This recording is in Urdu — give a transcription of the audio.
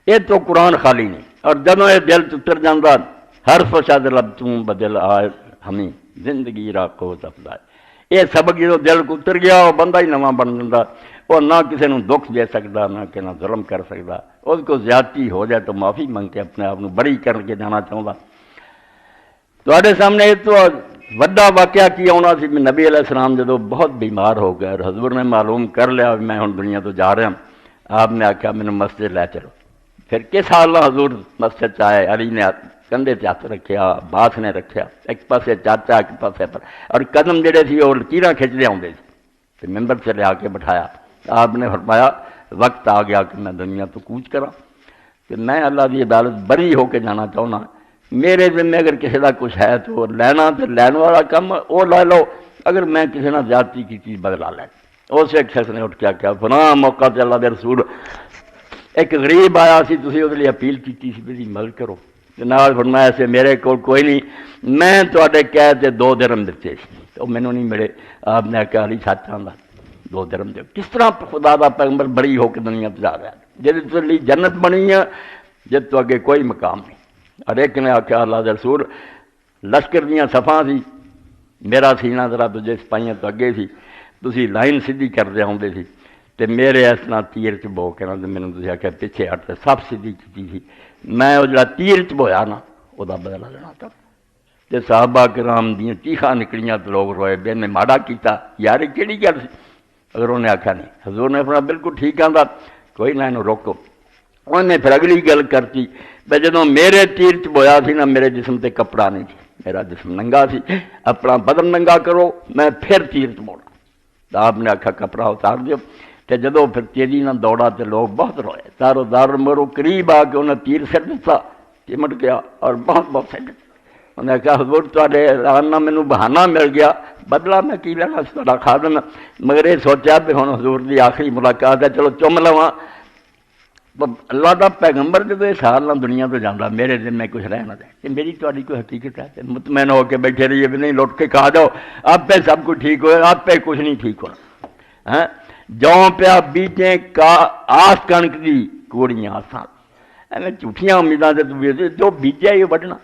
یہ تو قرآن خالی نہیں. اور جدوں یہ دل اتر جاتا ہر فشاد رب توں بدل آئے ہمیں زندگی را قوت افزائے. یہ سبق جو دل کو اتر گیا وہ بندہ ہی نواں بن جاتا. وہ نہ کسی نے دکھ دے سکتا نہ کسی ظلم کر سکتا. اس کو زیادتی ہو جائے تو معافی منگ کے اپنے آپ بڑی کر کے جانا چاہتا. تواڈے سامنے تو وڈا واقعہ کی آنا سی. نبی علیہ السلام جدو بہت بیمار ہو گئے اور حضور نے معلوم کر لیا میں ہن دنیا تو جا رہا ہوں. آپ نے آخیا مینوں مسجد لے چلو. پھر کس حال نہ حضور مسجد آئے. علی نے کندھے تے ہاتھ رکھیا, عباس نے رکھیا, ایک پاسے چاچا ایک پاسے پر, اور قدم جڑے سی وہ لکیراں کھچدے آؤندے سی. تے ممبر سے لیا کے بٹھایا. آپ نے فرمایا وقت آ گیا کہ میں دنیا تو کوچ کراں, کہ میں اللہ کی عدالت بری ہو کے جانا چاہنا. میرے ذمے اگر کسی کا کچھ ہے تو لینا تو لین والا کم وہ لے لو, اگر میں کسی نے زیادتی کی چیز بدلا لے. اس ایک شخص نے اٹھ کے کیا فلاں موقع تے اللہ دے رسول ایک غریب آیا سی, تسی اس لیے اپیل کی سی بھی مدد کرو. جناب فرمایا سے میرے کو کوئی نہیں, میں تواڈے قید تے 2 درہم دتے سی تو مینوں نہیں ملے. آپ نے کہا علی سچ آندا 2 درہم دے. کس طرح خدا دا پیغمبر بڑی ہو کے دنیا تے جا رہا ہے جس لیے جنت بنی ہے جس تو اگے کوئی مقام نہیں. اور ایک نے آخیا اللہ دے رسول لشکر دیاں صفاں سی, میرا سینہ ذرا دجے سپاہیاں تو اگے سی, تسی لائن سیدھی کردے آؤندے سی تے میرے اس طرح تیر چ بو کے نا مینوں تسی آخیا پیچھے ہٹ تے سب سیدھی کیتی سی. میں وہ جڑا تیر چ بویا نا وہ بدلا لینا تھا. تے صحابہ کرام دیاں چیخاں نکلیاں تو لوگ روئے بے نے ماڑا کیتا. یار یہ کہڑی گل سی؟ اگر انہیں آخیا نہیں. حضور نے فرمایا بالکل ٹھیک آندا, کوئی نہ انہوں روکو. انہیں پھر اگلی گل کرتی بے جدوں میرے تیر چ بویا سی نا میرے جسم تے کپڑا نہیں سی, میرا جسم ننگا سی, اپنا بدن ننگا کرو میں پھر تیر چ موڑا. تو آپ نے آخیا کپڑا اتار دیو. تے جدوں پھر تیزی نہ دوڑا تے لوگ بہت روئے. دارو دار مرو قریب آ کے انہیں تیر سٹ دیتا, چمٹ گیا اور بہت بہت سٹ دیتا. انہیں کہا حضور تواڈے آنا مینوں بہانہ مل گیا, بدلا میں کی لینا تھوڑا خادم, مگر یہ سوچا بھی ہن حضور دی آخری ملاقات ہے چلو چم لواں. اللہ دا پیغمبر جب اس حال نہ دنیا تو جانا میرے دن میں کچھ رہنا دے کہ میری تواڈی کوئی حقیقت ہے. مطمئن ہو کے بیٹھے رہیے بھی نہیں لٹ کے کھا جاؤ آپ پہ سب کچھ ٹھیک ہوئے, آپ پہ کچھ نہیں ٹھیک ہونا. جوں پیا بیجیں کا آس کنک دی کوڑیاں آسان, ایویں جھوٹیاں امیداں تے جو بیجیا یہ وڈنا.